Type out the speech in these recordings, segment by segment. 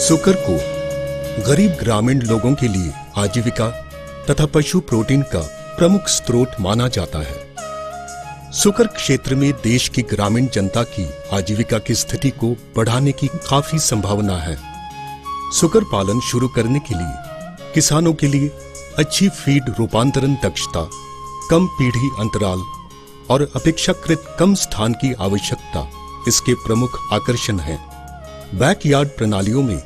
सुकर को गरीब ग्रामीण लोगों के लिए आजीविका तथा पशु प्रोटीन का प्रमुख स्रोत माना जाता है। सुकर क्षेत्र में देश की ग्रामीण जनता की आजीविका की स्थिति को बढ़ाने की काफी संभावना है। सुकर पालन शुरू करने के लिए किसानों के लिए अच्छी फीड रूपांतरण दक्षता, कम पीढ़ी अंतराल और अपेक्षाकृत कम स्थान की आवश्यकता इसके प्रमुख आकर्षण हैं। बैकयार्ड प्रणालियों में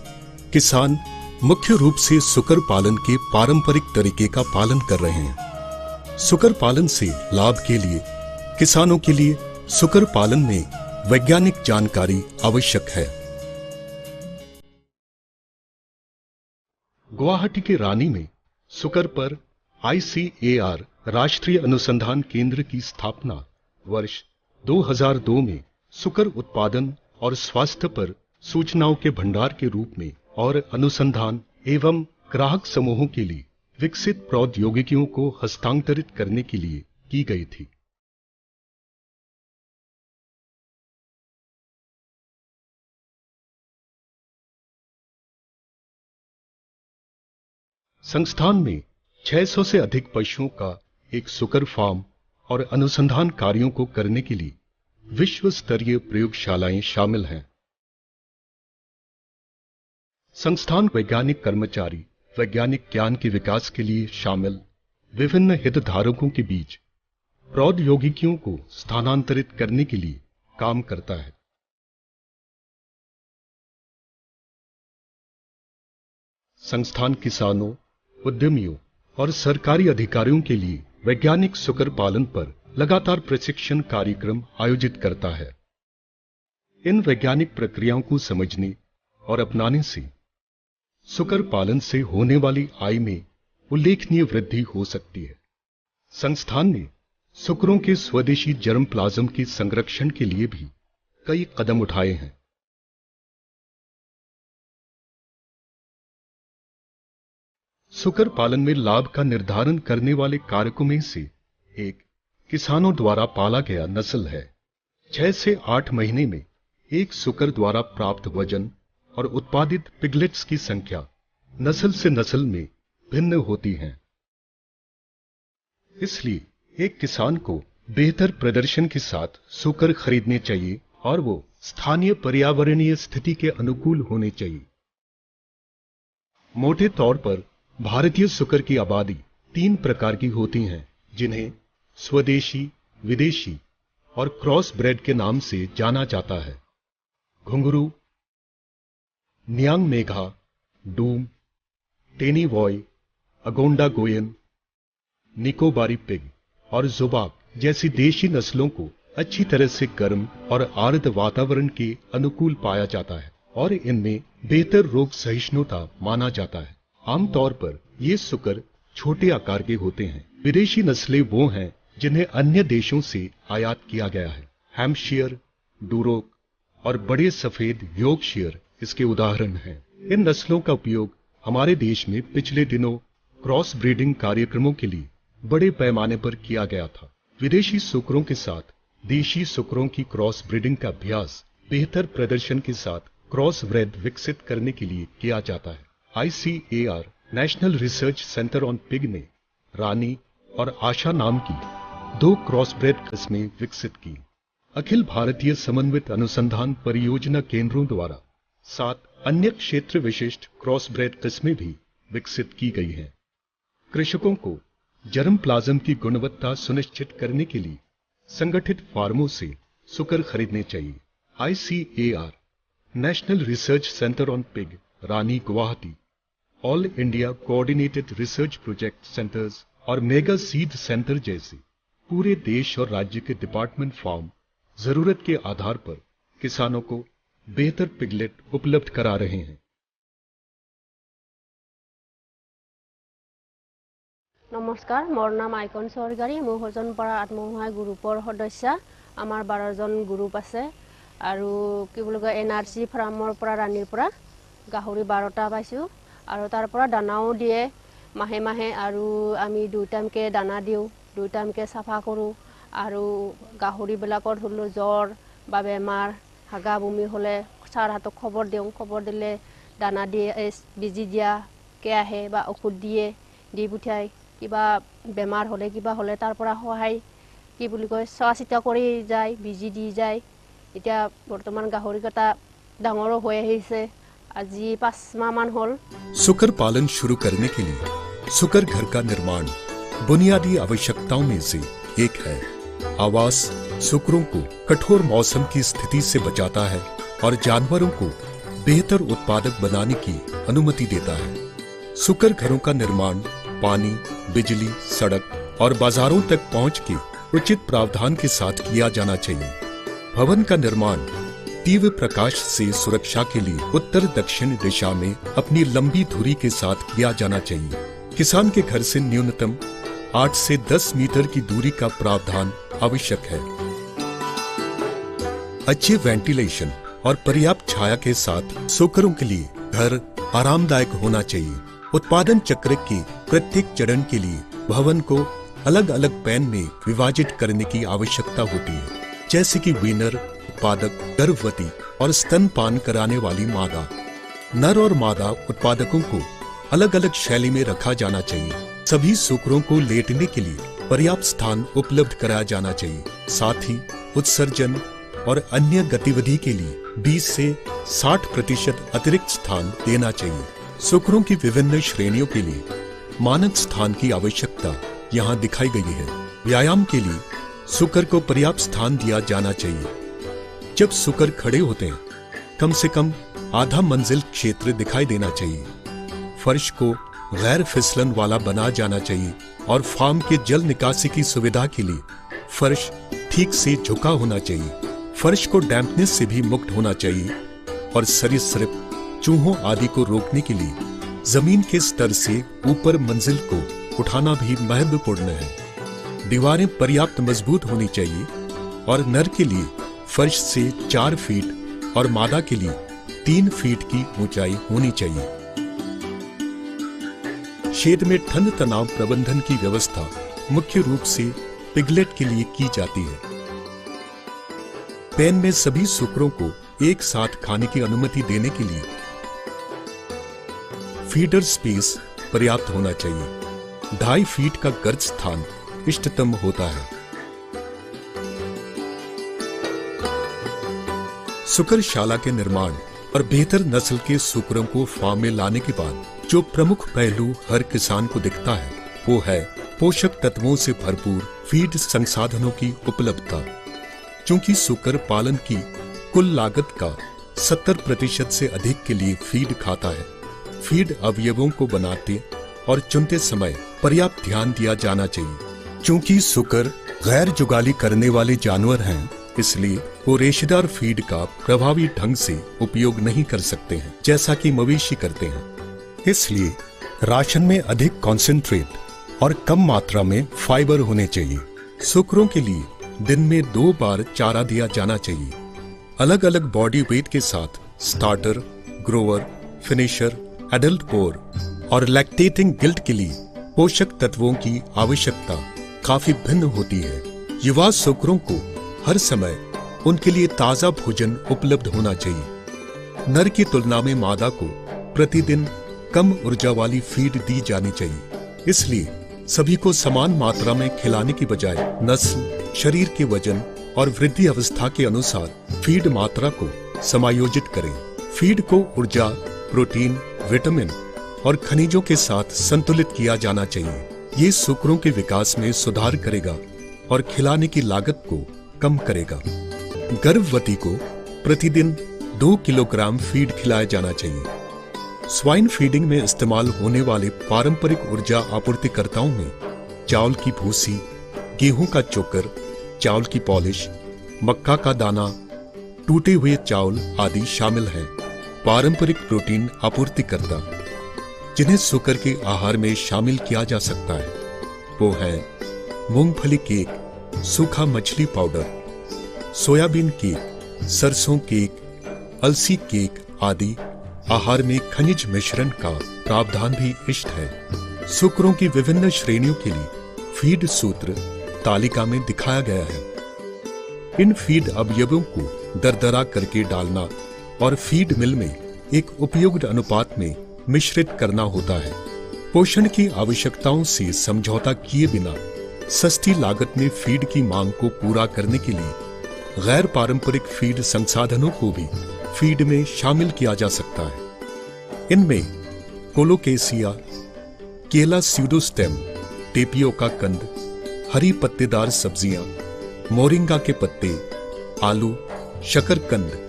किसान मुख्य रूप से सुकर पालन के पारंपरिक तरीके का पालन कर रहे हैं। सुकर पालन से लाभ के लिए किसानों के लिए सुकर पालन में वैज्ञानिक जानकारी आवश्यक है। गुवाहाटी के रानी में सुकर पर ICAR राष्ट्रीय अनुसंधान केंद्र की स्थापना वर्ष 2002 में सुकर उत्पादन और स्वास्थ्य पर सूचनाओं के भंडार के रूप में और अनुसंधान एवं ग्राहक समूहों के लिए विकसित प्रौद्योगिकियों को हस्तांतरित करने के लिए की गई थी। संस्थान में 600 से अधिक पशुओं का एक सुकर फार्म और अनुसंधान कार्यों को करने के लिए विश्व स्तरीय प्रयोगशालाएं शामिल हैं। संस्थान वैज्ञानिक कर्मचारी वैज्ञानिक ज्ञान के विकास के लिए शामिल विभिन्न हितधारकों के बीच प्रौद्योगिकियों को स्थानांतरित करने के लिए काम करता है। संस्थान किसानों, उद्यमियों और सरकारी अधिकारियों के लिए वैज्ञानिक सुकर पालन पर लगातार प्रशिक्षण कार्यक्रम आयोजित करता है। इन वैज्ञानिक प्रक्रियाओं को समझने और अपनाने से सुकर पालन से होने वाली आय में उल्लेखनीय वृद्धि हो सकती है। संस्थान ने सुकरों के स्वदेशी जर्मप्लाज्म के संरक्षण के लिए भी कई कदम उठाए हैं। सुकर पालन में लाभ का निर्धारण करने वाले कारकों में से एक किसानों द्वारा पाला गया नस्ल है। 6 से 8 महीने में एक सुकर द्वारा प्राप्त वजन और उत्पादित पिगलेट्स की संख्या नस्ल से नस्ल में भिन्न होती है। इसलिए एक किसान को बेहतर प्रदर्शन के साथ सुकर खरीदने चाहिए और वो स्थानीय पर्यावरणीय स्थिति के अनुकूल होने चाहिए। मोटे तौर पर भारतीय सुकर की आबादी 3 प्रकार की होती हैं, जिन्हें स्वदेशी, विदेशी और क्रॉस ब्रेड के नाम से जाना जाता है। घुंघरू, नियांग मेघा, डूम, टेनी वॉय, अगोंडा गोयन, निकोबारी पिग और जुबाब जैसी देशी नस्लों को अच्छी तरह से गर्म और आर्द्र वातावरण के अनुकूल पाया जाता है और इनमें बेहतर रोग सहिष्णुता माना जाता है। आमतौर पर ये सुकर छोटे आकार के होते हैं। विदेशी नस्लें वो हैं जिन्हें अन्य देशों से आयात किया गया है। हैम्पशायर, डूरोक और बड़े सफेद यॉर्कशायर इसके उदाहरण हैं। इन नस्लों का उपयोग हमारे देश में पिछले दिनों क्रॉस ब्रीडिंग कार्यक्रमों के लिए बड़े पैमाने पर किया गया था। विदेशी सुकरों के साथ देशी सुकरों की क्रॉस ब्रीडिंग का अभ्यास बेहतर प्रदर्शन के साथ क्रॉस ब्रेड विकसित करने के लिए किया जाता है। ICAR national research centre on pig ने रानी और आशा नाम की 2 क्रॉस ब्रेड किस्में विकसित की। अखिल भारतीय समन्वित अनुसंधान परियोजना केंद्रों द्वारा 7 अन्य क्षेत्र विशिष्ट क्रॉस ब्रेड किस्में भी विकसित की गई हैं। कृषकों को जर्मप्लाज्म की गुणवत्ता सुनिश्चित करने के लिए संगठित फार्मों से सुकर खरीदने चाहिए। ICAR national research centre on pig, Rani, Guwahati, all India coordinated research project centres और मेगा सीड सेंटर जैसे पूरे देश और राज्य के डिपार्टमेंट फार्म जरूरत के आधार पर किसानों को बेहतर पिगलेट उपलब्ध करा रहे हैं। नमस्कार, मोर नाम आइकन सरगारी। मैं हजनपारा आत्मसहायक ग्रुपर सदस्य। आमार 12 जन ग्रुप আছে আৰু কি বুলি কয় NRC ফাৰ্মৰ পৰা ৰাণীৰ পৰা গাহৰি 12টা পাইছো আৰু তাৰ পৰা দানাও দিয়ে মাহে মাহে আৰু আমি 2 টাইমকে দানা দিও, 2 টাইমকে সাফা কৰো আৰু গাহৰি বিলাকৰ হলো জ্বৰ বা বেমাৰ হাগা বমি হলে ছাৰ হাতক খবৰ দিওঁ, খবৰ দিলে দানা দিয়ে বেজি দিয়াকৈ আহে বা ঔষধ দিয়ে দি পঠিয়াই কিবা বেমাৰ হ'লে কিবা হ'লে তাৰ পৰা সহায় কি বুলি কয় চোৱা চিতা কৰি যায় বেজি দি যায় এতিয়া বৰ্তমান গাহৰিকেইটা ডাঙৰো হৈ আহিছে আজি 5 माह मान होल। सुकर पालन शुरू करने के लिए सुकर घर का निर्माण बुनियादी आवश्यकताओं में से एक है। आवास सुकरों को कठोर मौसम की स्थिति से बचाता है और जानवरों को बेहतर उत्पादक बनाने की अनुमति देता है। सुकर घरों का निर्माण पानी, बिजली, सड़क और बाजारों तक पहुंच के उचित प्रावधान के साथ किया जाना चाहिए। भवन का निर्माण तीव्र प्रकाश से सुरक्षा के लिए उत्तर दक्षिण दिशा में अपनी लंबी धुरी के साथ किया जाना चाहिए। किसान के घर से न्यूनतम 8 से 10 मीटर की दूरी का प्रावधान आवश्यक है। अच्छे वेंटिलेशन और पर्याप्त छाया के साथ सुकरों के लिए घर आरामदायक होना चाहिए। उत्पादन चक्र के प्रत्येक चरण के लिए भवन को अलग अलग पैन में विभाजित करने की आवश्यकता होती है, जैसे कि वीनर उत्पादक, गर्भवती और स्तनपान कराने वाली मादा। नर और मादा उत्पादकों को अलग अलग शैली में रखा जाना चाहिए। सभी सुकरों को लेटने के लिए पर्याप्त स्थान उपलब्ध कराया जाना चाहिए। साथ ही उत्सर्जन और अन्य गतिविधि के लिए 20 से 60% अतिरिक्त स्थान देना चाहिए। सुकरों की विभिन्न श्रेणियों के लिए मानक स्थान की आवश्यकता यहाँ दिखाई गई है। व्यायाम के लिए सुकर को पर्याप्त स्थान दिया जाना चाहिए। जब सुकर खड़े होते हैं कम से कम आधा मंजिल क्षेत्र दिखाई देना चाहिए। फर्श को गैर फिसलन वाला बना जाना चाहिए और फार्म के जल निकासी की सुविधा के लिए फर्श ठीक से झुका होना चाहिए। फर्श को डैम्पनेस से भी मुक्त होना चाहिए और सरीसृप, चूहों आदि को रोकने के लिए जमीन के स्तर से ऊपर मंजिल को उठाना भी महत्वपूर्ण है। दीवारें पर्याप्त मजबूत होनी चाहिए और नर के लिए फर्श से 4 फीट और मादा के लिए 3 फीट की ऊंचाई होनी चाहिए। शेड में ठंड तनाव प्रबंधन की व्यवस्था मुख्य रूप से पिगलेट के लिए की जाती है। पेन में सभी सुकरों को एक साथ खाने की अनुमति देने के लिए फीडर स्पेस पर्याप्त होना चाहिए। 2.5 फीट का गर्त स्थान इष्टतम होता है। सुकरशाला के निर्माण और बेहतर नस्ल के सुकरों को फार्म में लाने के बाद जो प्रमुख पहलू हर किसान को दिखता है वो है पोषक तत्वों से भरपूर फीड संसाधनों की उपलब्धता। चूंकि सुकर पालन की कुल लागत का 70% से अधिक के लिए फीड खाता है, फीड अवयवों को बनाते और चुनते समय पर्याप्त ध्यान दिया जाना चाहिए। चूंकि सुकर गैर जुगाली करने वाले जानवर हैं, इसलिए वो रेशेदार फीड का प्रभावी ढंग से उपयोग नहीं कर सकते हैं जैसा कि मवेशी करते हैं। इसलिए राशन में अधिक कॉन्सेंट्रेट और कम मात्रा में फाइबर होने चाहिए। सुकरों के लिए दिन में 2 बार चारा दिया जाना चाहिए। अलग अलग बॉडी वेट के साथ स्टार्टर, ग्रोवर, फिनिशर, एडल्ट पोर और लैक्टेटिंग गिल्ट के लिए पोषक तत्वों की आवश्यकता काफी भिन्न होती है। युवा सुकरों को हर समय उनके लिए ताजा भोजन उपलब्ध होना चाहिए। नर की तुलना में मादा को प्रतिदिन कम ऊर्जा वाली फीड दी जानी चाहिए। इसलिए सभी को समान मात्रा में खिलाने की बजाय नस्ल, शरीर के वजन और वृद्धि अवस्था के अनुसार फीड मात्रा को समायोजित करें। फीड को ऊर्जा, प्रोटीन, विटामिन और खनिजों के साथ संतुलित किया जाना चाहिए। ये सुकरों के विकास में सुधार करेगा और खिलाने की लागत को कम करेगा। गर्भवती को प्रतिदिन 2 किलोग्राम फीड खिलाया जाना चाहिए। स्वाइन फीडिंग में इस्तेमाल होने वाले पारंपरिक ऊर्जा आपूर्तिकर्ताओं में चावल की भूसी, गेहूं का चोकर, चावल की पॉलिश, मक्का का दाना, टूटे हुए चावल आदि शामिल हैं। पारंपरिक प्रोटीन आपूर्तिकर्ता जिन्हें सुकर के आहार में शामिल किया जा सकता है वो है मूंगफली केक, सूखा मछली पाउडर, सोयाबीन केक, सरसों केक, अलसी केक आदि। आहार में खनिज मिश्रण का प्रावधान भी इष्ट है। सुकरों की विभिन्न श्रेणियों के लिए फीड सूत्र तालिका में दिखाया गया है। इन फीड अवयवों को दरदरा करके डालना और फीड मिल में एक उपयुक्त अनुपात में मिश्रित करना होता है। पोषण की आवश्यकताओं से समझौता किए बिना सस्ती लागत में फीड की मांग को पूरा करने के लिए गैर पारंपरिक फीड संसाधनों को भी फीड में शामिल किया जा सकता है। इनमें कोलोकेसिया, केला स्यूडोस्टेम, टेपियोका कंद, हरी पत्तेदार सब्जियां, मोरिंगा के पत्ते, आलू, शकरकंद,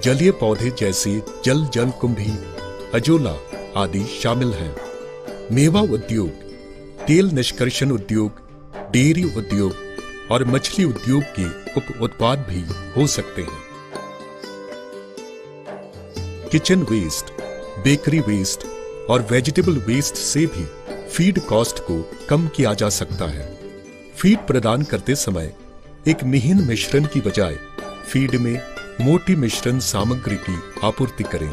जलीय पौधे जैसे जलकुंभी, अजोला आदि शामिल हैं। मेवा उद्योग, तेल निष्कर्षण उद्योग, डेयरी उद्योग और मछली उद्योग के उप उत्पाद भी हो सकते हैं। किचन वेस्ट, बेकरी वेस्ट और वेजिटेबल वेस्ट से भी फीड कॉस्ट को कम किया जा सकता है। फीड प्रदान करते समय एक महीन मिश्रण की बजाय फीड में मोटी मिश्रण सामग्री की आपूर्ति करें।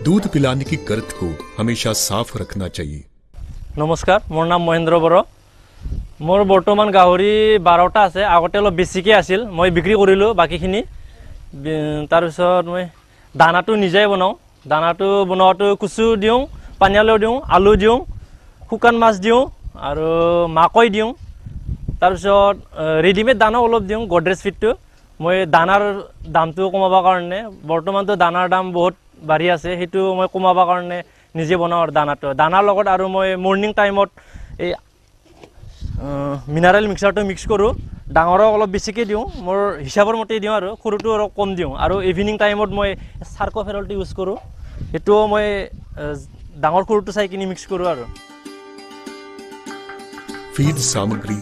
दूध पिलाने की गर्त को हमेशा साफ रखना चाहिए। नमस्कार, मोर नाम महेंद्र बर। मोर बर्तमान गाहरी 12टा आछे। आगते अलप बेसिके आछिल, मैं बिक्री करिलो बाकीखिनि। तार पिছত मैं दानाटो निजाय बनाओ। दानाटो बनाओते कुचु दिওঁ, पानियालो दिওঁ, आलू दिওঁ, शुकान माछ दिওঁ आरो माকৈ दिওঁ। तार पिছত रेडिमेड दाना अलप दिওঁ, गडरेज फीडটো। मैं दानार दामটো कमाবৰ কাৰণে, বৰ্তমানটো দানাৰ দাম বহুত বাঢ়ি আছে, সেইটো মই কমাবৰ কাৰণে নিজে বনাওঁ আৰু দানাৰ লগত। আৰু মই মৰ্নিং টাইমত এই মিনাৰেল মিক্সাৰটো মিক্স কৰোঁ। ডাঙৰক অলপ বেছিকৈ দিওঁ, মোৰ হিচাপৰ মতে দিওঁ আৰু সৰুটো অলপ কম দিওঁ। আৰু ইভিনিং টাইমত মই চাৰ্কোফেৰলটো ইউজ কৰোঁ, সেইটোও মই ডাঙৰ সৰুটো চাই কিনি মিক্স কৰোঁ। আৰু फीड सामग्री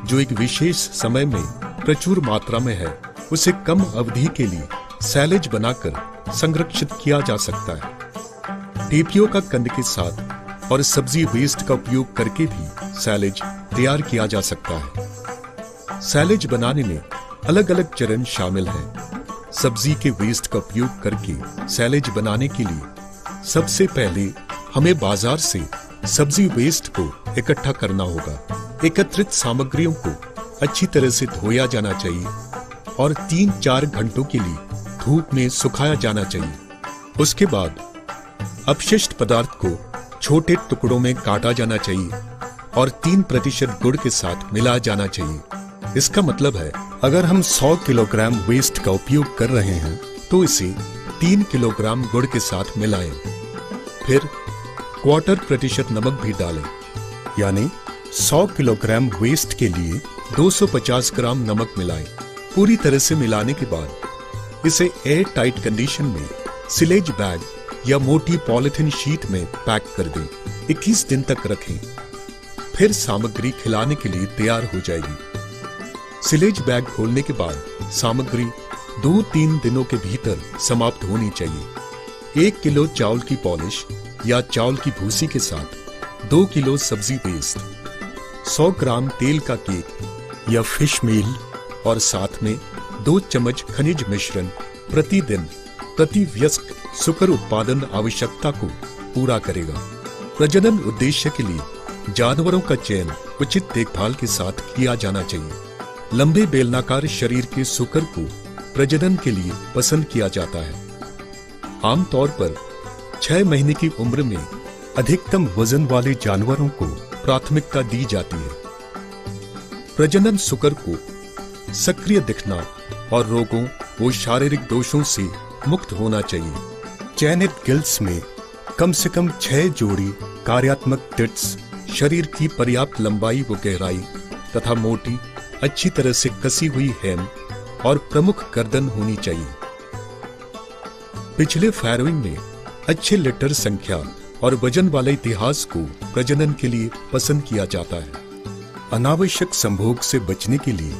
जो एक विशेष समय में प्रचुर मात्रा में है, उसे कम अवधि के लिए सैलेज बनाकर संरक्षित किया जा सकता है। टेपियोका कंद के साथ और सब्जी वेस्ट का उपयोग करके भी सैलेज तैयार किया जा सकता है। सैलेज बनाने में अलग अलग चरण शामिल हैं। सब्जी के वेस्ट का उपयोग करके सैलेज बनाने के लिए सबसे पहले हमें बाजार से सब्जी वेस्ट को इकट्ठा करना होगा। एकत्रित सामग्रियों को अच्छी तरह से धोया जाना चाहिए और 3-4 घंटों के लिए धूप में सुखाया जाना चाहिए। उसके बाद अपशिष्ट पदार्थ को छोटे टुकड़ों में काटा जाना चाहिए और 3% गुड़ के साथ मिलाया जाना चाहिए। इसका मतलब है, अगर हम 100 किलोग्राम वेस्ट का उपयोग कर रहे हैं तो इसे 3 किलोग्राम गुड़ के साथ मिलाएं। फिर 0.25% नमक भी डालें, यानी 100 किलोग्राम वेस्ट के लिए 250 ग्राम नमक मिलाएं। पूरी तरह से मिलाने के बाद इसे एयर टाइट कंडीशन में सिलेज बैग या मोटी पॉलिथीन शीट में पैक कर दें। 21 दिन तक रखें, फिर सामग्री खिलाने के लिए तैयार हो जाएगी। सिलेज बैग खोलने के बाद सामग्री 2-3 दिनों के भीतर समाप्त होनी चाहिए। 1 किलो चावल की पॉलिश या चावल की भूसी के साथ 2 किलो सब्जी वेस्ट, 100 ग्राम तेल का केक या फिश मील और साथ में 2 चम्मच खनिज मिश्रण प्रतिदिन प्रति वयस्क सुकर उत्पादन आवश्यकता को पूरा करेगा। प्रजनन उद्देश्य के लिए जानवरों का चयन उचित देखभाल के साथ किया जाना चाहिए। लंबे बेलनाकार शरीर के सुकर को प्रजनन के लिए पसंद किया जाता है। आमतौर पर 6 महीने की उम्र में अधिकतम वजन वाले जानवरों को प्राथमिकता दी जाती है। प्रजनन सुकर को सक्रिय दिखना और रोगों व शारीरिक दोषों से मुक्त होना चाहिए। चयनित गिल्स में कम से कम 6 जोड़ी कार्यात्मक टिट्स, शरीर की पर्याप्त लंबाई व गहराई तथा मोटी अच्छी तरह से कसी हुई हेम और प्रमुख गर्दन होनी चाहिए। पिछले फैरोइंग में अच्छे लिटर संख्या और वजन वाले इतिहास को प्रजनन के लिए पसंद किया जाता है। अनावश्यक संभोग से बचने के लिए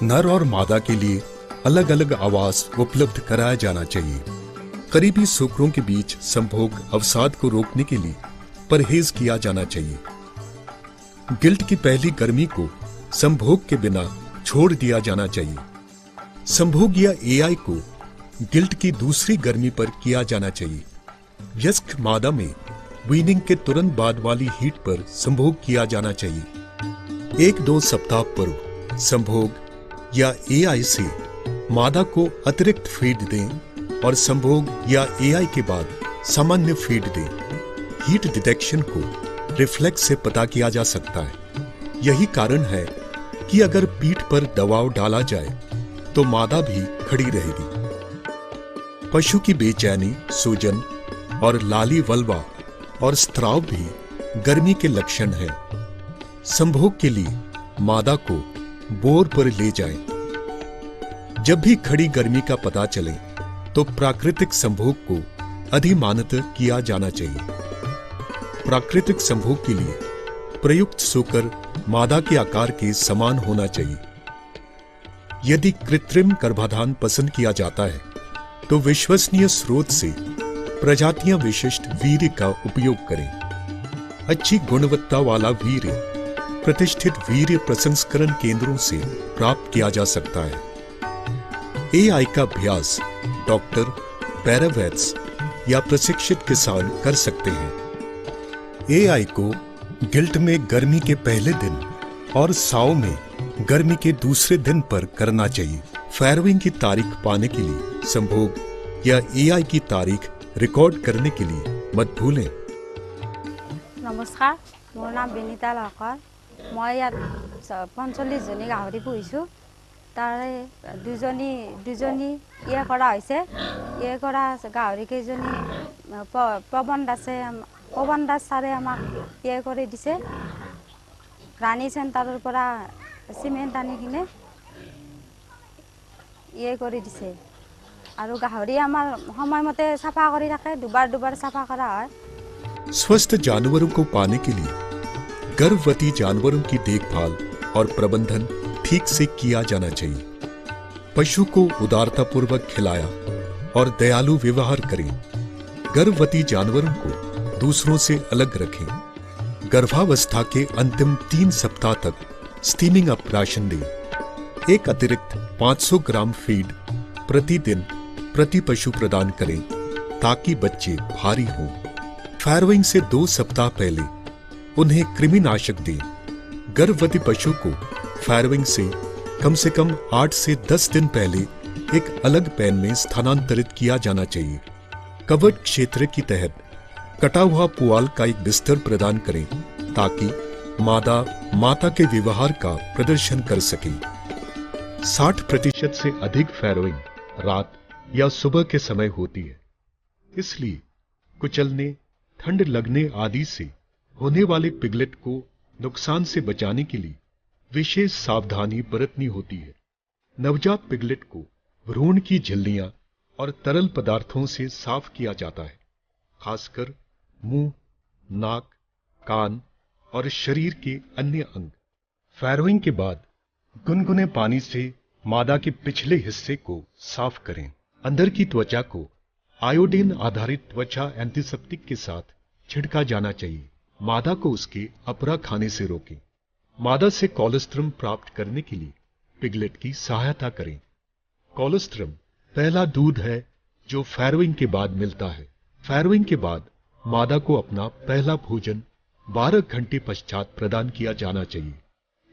नर और मादा के लिए अलग अलग आवास उपलब्ध कराया जाना चाहिए। करीबी सुकरों के बीच संभोग अवसाद को रोकने के लिए परहेज किया जाना चाहिए। गिल्ट की पहली गर्मी को संभोग के बिना छोड़ दिया जाना चाहिए। संभोग या एआई को गिल्ट की दूसरी गर्मी पर किया जाना चाहिए। वयस्क मादा में वीनिंग के तुरंत बाद वाली हीट पर संभोग किया जाना चाहिए। 1-2 सप्ताह पूर्व संभोग या एआई से मादा को अतिरिक्त फीड दें और संभोग या एआई के बाद सामान्य फीड दें। हीट डिटेक्शन को रिफ्लेक्स से पता किया जा सकता है। यही कारण है कि अगर पीठ पर दबाव डाला जाए तो मादा भी खड़ी रहेगी। पशु की बेचैनी, सूजन और लाली वल्वा और स्त्राव भी गर्मी के लक्षण हैं। संभोग के लिए मादा को बोर पर ले जाएं। जब भी खड़ी गर्मी का पता चले तो प्राकृतिक संभोग को अधिमानत किया जाना चाहिए। प्राकृतिक संभोग के लिए प्रयुक्त शोकर मादा के आकार के समान होना चाहिए। यदि कृत्रिम गर्भाधान पसंद किया जाता है तो विश्वसनीय स्रोत से प्रजातियां विशिष्ट वीर्य का उपयोग करें। अच्छी गुणवत्ता वाला वीर्य प्रतिष्ठित वीर्य प्रसंस्करण केंद्रों से प्राप्त किया जा सकता है। एआई का अभ्यास डॉक्टर, पैरावेट्स या प्रशिक्षित किसान कर सकते हैं। एआई को गिल्ट में गर्मी के पहले दिन और साओ में गर्मी के दूसरे दिन पर करना चाहिए। फैरविंग की तारीख पाने के लिए संभोग या एआई की तारीख रिकॉर्ड करने के लिए मत भूलें। नमस्कार, मोर नाम बेनिता लाकर। मैं यार 45 जनी गाहरी पुहिছোঁ। तारे दुजनी ये करा হৈছে। ये करा गाहरी केजनी पवन दास सारे আমাক ये কৰি দিছে। रानी सेंटाৰৰ পৰা সিমেন্ট আনি কিনে ये কৰি দিছে। আৰু গাহৰি আমাৰ সময়মতে সাফা কৰি থাকে, দুবাৰ সাফা কৰা হয়। स्वस्थ जानवरों को पाने के लिए गर्भवती जानवरों की देखभाल और प्रबंधन ठीक से किया जाना चाहिए। पशु को उदारतापूर्वक खिलाया और दयालु व्यवहार करें। गर्भवती जानवरों को दूसरों से अलग रखें। गर्भावस्था के अंतिम 3 सप्ताह तक स्टीमिंग अप राशन दें। एक अतिरिक्त 500 ग्राम फीड प्रतिदिन प्रति पशु प्रदान करें ताकि बच्चे भारी हों। फैरविंग से 2 सप्ताह पहले उन्हें कृमिनाशक दें। गर्भवती पशु को फैरविंग से कम 8 से 10 दिन पहले एक अलग पैन में स्थानांतरित किया जाना चाहिए। कवर्ड क्षेत्र की तहत कटा हुआ पुआल का एक बिस्तर प्रदान करें ताकि माता के व्यवहार का प्रदर्शन कर सके। 60% से अधिक फैरविंग रात या सुबह के समय होती है। इसलिए कुचलने, ठंड लगने आदि से होने वाले पिगलेट को नुकसान से बचाने के लिए विशेष सावधानी बरतनी होती है। नवजात पिगलेट को भ्रूण की झिल्लियां और तरल पदार्थों से साफ किया जाता है, खासकर मुंह, नाक, कान और शरीर के अन्य अंग। फैरविंग के बाद गुनगुने पानी से मादा के पिछले हिस्से को साफ करें। अंदर की त्वचा को आयोडीन आधारित त्वचा एंटीसेप्टिक के साथ छिड़का जाना चाहिए। मादा को उसके अपरा खाने से रोकें। मादा से कोलोस्ट्रम प्राप्त करने के लिए पिगलेट की सहायता करें। कोलोस्ट्रम पहला दूध है जो फैरविंग के बाद मिलता है। फैरविंग के बाद मादा को अपना पहला भोजन 12 घंटे पश्चात प्रदान किया जाना चाहिए।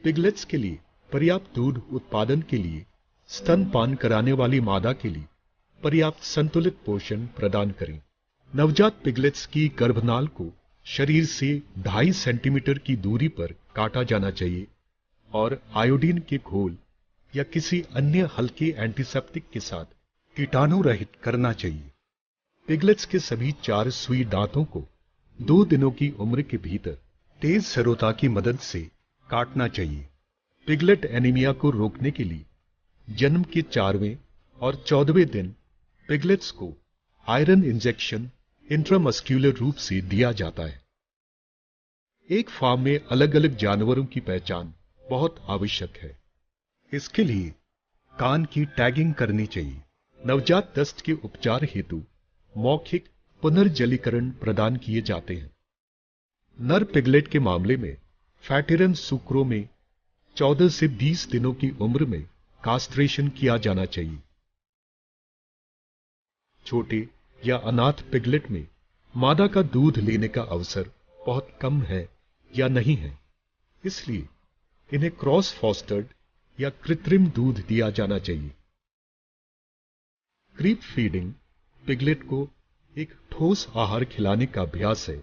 पिगलेट्स के लिए पर्याप्त दूध उत्पादन के लिए स्तनपान कराने वाली मादा के लिए पर्याप्त संतुलित पोषण प्रदान करें। नवजात पिगलेट्स की गर्भनाल को शरीर से 2.5 सेंटीमीटर की दूरी पर काटा जाना चाहिए और आयोडीन के घोल या किसी अन्य हल्के एंटीसेप्टिक के साथ कीटाणु रहित करना चाहिए। पिगलेट्स के सभी 4 सुई दांतों को 2 दिनों की उम्र के भीतर तेज सरोता की मदद से काटना चाहिए। पिगलेट एनीमिया को रोकने के लिए जन्म के 4वें और 14वें दिन पिगलेट्स को आयरन इंजेक्शन इंट्रामस्क्यूलर रूप से दिया जाता है। एक फार्म में अलग अलग जानवरों की पहचान बहुत आवश्यक है। इसके लिए कान की टैगिंग करनी चाहिए। नवजात दस्त के उपचार हेतु मौखिक पुनर्जलीकरण प्रदान किए जाते हैं। नर पिगलेट के मामले में फैटेरन सुक्रो में 14 से 20 दिनों की उम्र में कास्ट्रेशन किया जाना चाहिए। छोटे या अनाथ पिगलेट में मादा का दूध लेने का अवसर बहुत कम है या नहीं है, इसलिए इन्हें क्रॉस फॉस्टर्ड या कृत्रिम दूध दिया जाना चाहिए। क्रीप फीडिंग पिगलेट को एक ठोस आहार खिलाने का अभ्यास है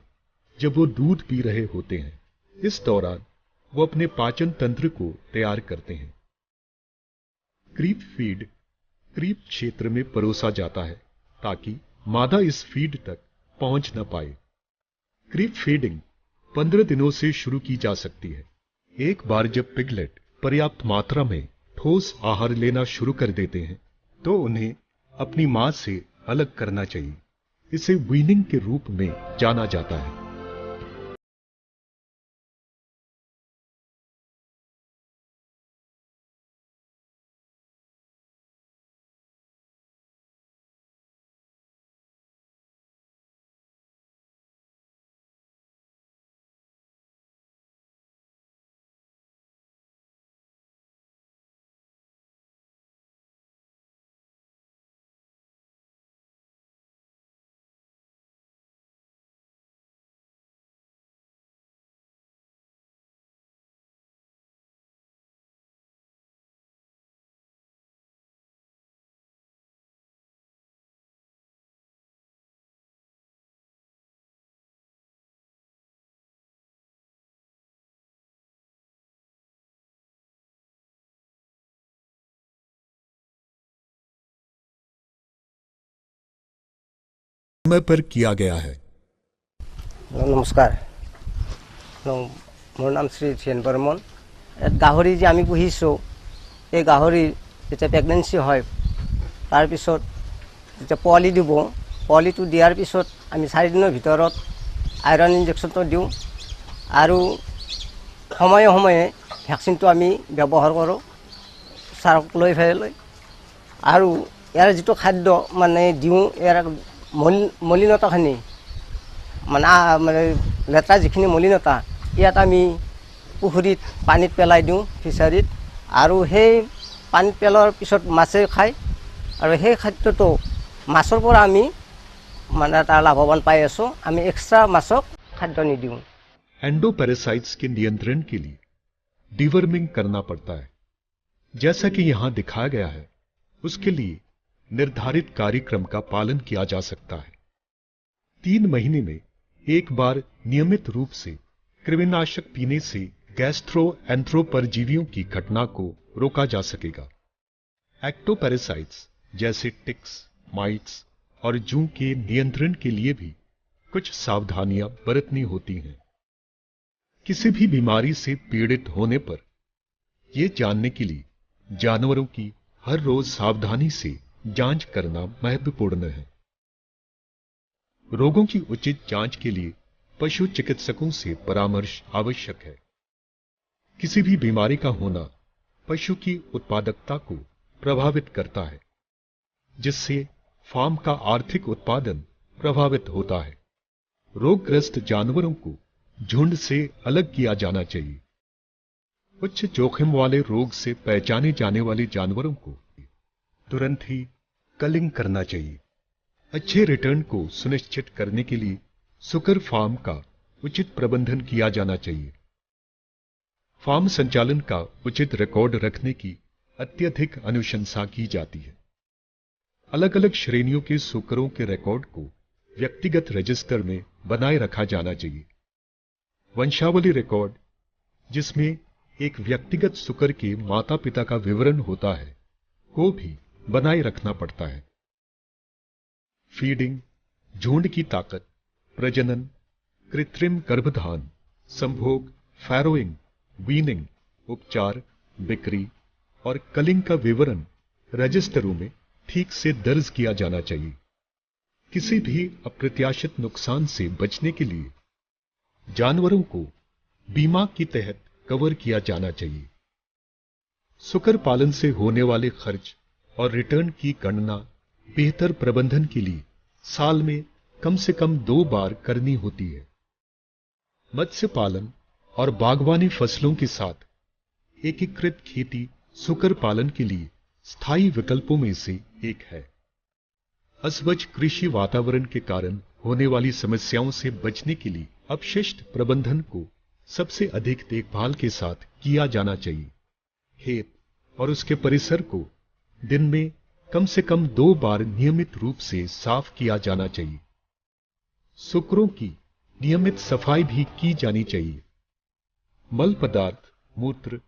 जब वो दूध पी रहे होते हैं। इस दौरान वो अपने पाचन तंत्र को तैयार करते हैं। क्रीप फीड क्रीप क्षेत्र में परोसा जाता है ताकि मादा इस फीड तक पहुंच न पाए। क्रीप फीडिंग 15 दिनों से शुरू की जा सकती है। एक बार जब पिगलेट पर्याप्त मात्रा में ठोस आहार लेना शुरू कर देते हैं तो उन्हें अपनी मां से अलग करना चाहिए। इसे वीनिंग के रूप में जाना जाता है। समय पर किया गया है। নমস্কাৰ মোৰ নাম শ্ৰী ধীৰেন বৰ্মন। গাহৰি যে আমি পুহিছোঁ এই গাহৰিৰ যেতিয়া প্ৰেগনেঞ্চি হয় তাৰপিছত যেতিয়া পোৱালি দিব, পোৱালিটো দিয়াৰ পিছত আমি 4 দিনৰ ভিতৰত আইৰণ ইনজেকশ্যনটো দিওঁ আৰু সময়ে সময়ে ভেকচিনটো আমি ব্যৱহাৰ কৰোঁ চাৰক লৈ ফেলাই। আৰু ইয়াৰ যিটো খাদ্য মানে দিওঁ, ইয়াৰ মলিনতাখিনি মানে লেতেৰা যিখিনি মলিনতা ইয়াত আমি পুখুৰীত পানীত পেলাই দিওঁ, ফিচাৰীত। আৰু সেই পানীত পেলোৱাৰ পিছত মাছে খায় আৰু সেই খাদ্যটো মাছৰ পৰা আমি মানে এটা লাভৱান পাই আছোঁ। আমি এক্সট্ৰা মাছক খাদ্য নিদিওঁ। एंडोपैरासाइट्स के नियंत्रण के लिए डिवर्मिंग करना पड़ता है। जैसा कि यहां दिखाया गया है, उसके लिए निर्धारित कार्यक्रम का पालन किया जा सकता है। 3 महीने में एक बार नियमित रूप से कृमिनाशक पीने से गैस्ट्रोएंथ्रो परजीवियों की घटना को रोका जा सकेगा। एक्टोपैरासाइट्स जैसे टिक्स, माइट्स और जूं के नियंत्रण के लिए भी कुछ सावधानियां बरतनी होती हैं। किसी भी बीमारी से पीड़ित होने पर यह जानने के लिए जानवरों की हर रोज सावधानी से जांच करना महत्वपूर्ण है। रोगों की उचित जांच के लिए पशु चिकित्सकों से परामर्श आवश्यक है। किसी भी बीमारी का होना पशु की उत्पादकता को प्रभावित करता है, जिससे फार्म का आर्थिक उत्पादन प्रभावित होता है। रोगग्रस्त जानवरों को झुंड से अलग किया जाना चाहिए। उच्च जोखिम वाले रोग से पहचाने जाने वाले जानवरों को तुरंत ही कलिंग करना चाहिए। अच्छे रिटर्न को सुनिश्चित करने के लिए सुकर फार्म का उचित प्रबंधन किया जाना चाहिए। फार्म संचालन का उचित रिकॉर्ड रखने की अत्यधिक अनुशंसा की जाती है। अलग अलग श्रेणियों के सुकरों के रिकॉर्ड को व्यक्तिगत रजिस्टर में बनाए रखा जाना चाहिए। वंशावली रिकॉर्ड, जिसमें एक व्यक्तिगत सुकर के माता पिता का विवरण होता है, को भी बनाए रखना पड़ता है। फीडिंग, झुंड की ताकत, प्रजनन, कृत्रिम गर्भधान, संभोग, फैरोइंग, वीनिंग, उपचार, बिक्री और कलिंग का विवरण रजिस्टरों में ठीक से दर्ज किया जाना चाहिए। किसी भी अप्रत्याशित नुकसान से बचने के लिए जानवरों को बीमा के तहत कवर किया जाना चाहिए। सुकर पालन से होने वाले खर्च और रिटर्न की गणना बेहतर प्रबंधन के लिए साल में कम से कम 2 बार करनी होती है। मत्स्य पालन और बागवानी फसलों के साथ एकीकृत खेती सुकर पालन के लिए स्थायी विकल्पों में से एक है। अस्वच्छ कृषि वातावरण के कारण होने वाली समस्याओं से बचने के लिए अपशिष्ट प्रबंधन को सबसे अधिक देखभाल के साथ किया जाना चाहिए। खेत और उसके परिसर को दिन में कम से कम 2 बार नियमित रूप से साफ किया जाना चाहिए। सुकरों की नियमित सफाई भी की जानी चाहिए। मल पदार्थ, मूत्र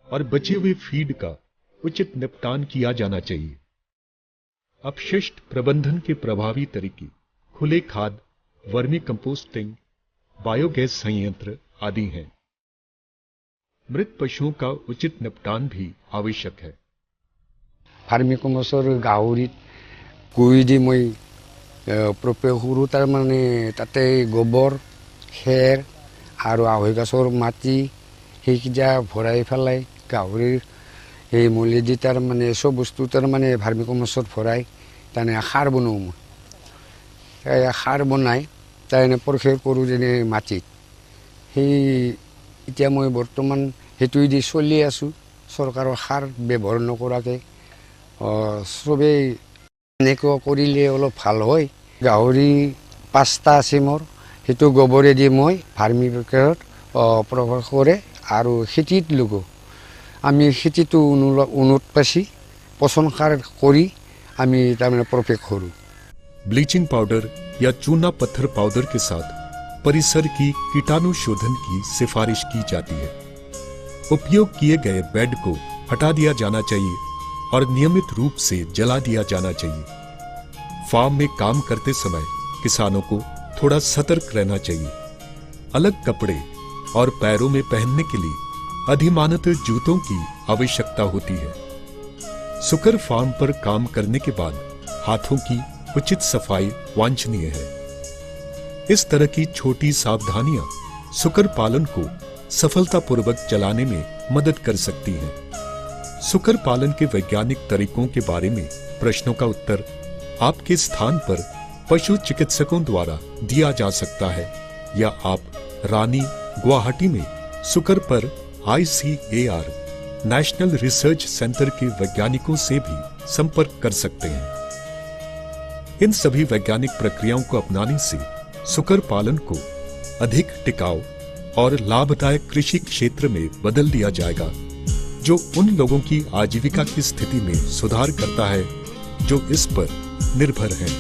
और बचे हुए फीड का उचित निपटान किया जाना चाहिए। अपशिष्ट प्रबंधन के प्रभावी तरीके खुले खाद, वर्मी कंपोस्टिंग, बायोगैस संयंत्र आदि हैं। मृत पशुओं का उचित निपटान भी आवश्यक है। फार्मी कमर्सर गाहरित गुई दी मैं प्रयोग करूँ तार माने ताते गोबर खेर और आहै गाछर माटी সেইকিটা ভৰাই পেলাই গাহৰিৰ এই মলি দি তাৰ মানে চব বস্তু তাৰ মানে ফাৰ্মি কমাৰ্চত ভৰাই তানে সাৰ বনাওঁ মই। এই সাৰ বনাই তানে প্ৰয়োগ কৰোঁ যেনে মাটিত। সেই এতিয়া মই বৰ্তমান সেইটোৱে দি চলি আছোঁ, চৰকাৰৰ সাৰ ব্যৱহাৰ নকৰাকৈ। চবেই এনেকুৱা কৰিলে অলপ ভাল হয়। গাহৰি 5টা আছে মোৰ, সেইটো গোবৰেদি মই ফাৰ্মি প্ৰক্ৰিয়াত প্ৰৱেশ কৰে আৰু খেতিত লগো। আমি খেতিটো উন্নত পাইছি পচন সাৰ কৰি আমি তাৰমানে প্ৰৱেশ কৰোঁ। ब्लीचिंग पाउडर या चूना पत्थर पाउडर के साथ परिसर की कीटाणु शोधन की सिफारिश की जाती है। उपयोग किए गए बेड को हटा दिया जाना चाहिए और नियमित रूप से जला दिया जाना चाहिए। फार्म में काम करते समय किसानों को थोड़ा सतर्क रहना चाहिए। अलग कपड़े और पैरों में पहनने के लिए अधिमानत जूतों की आवश्यकता होती है। सुकर फार्म पर काम करने के बाद हाथों की उचित सफाई वांछनीय है। इस तरह की छोटी सावधानियां सुकर पालन को सफलतापूर्वक चलाने में मदद कर सकती हैं। सुकर पालन के वैज्ञानिक तरीकों के बारे में प्रश्नों का उत्तर आपके स्थान पर पशु चिकित्सकों द्वारा दिया जा सकता है, या आप रानी गुवाहाटी में सुकर पर ICAR नेशनल रिसर्च सेंटर के वैज्ञानिकों से भी संपर्क कर सकते हैं। इन सभी वैज्ञानिक प्रक्रियाओं को अपनाने से सुकर पालन को अधिक टिकाऊ और लाभदायक कृषि क्षेत्र में बदल दिया जाएगा, जो उन लोगों की आजीविका की स्थिति में सुधार करता है जो इस पर निर्भर हैं।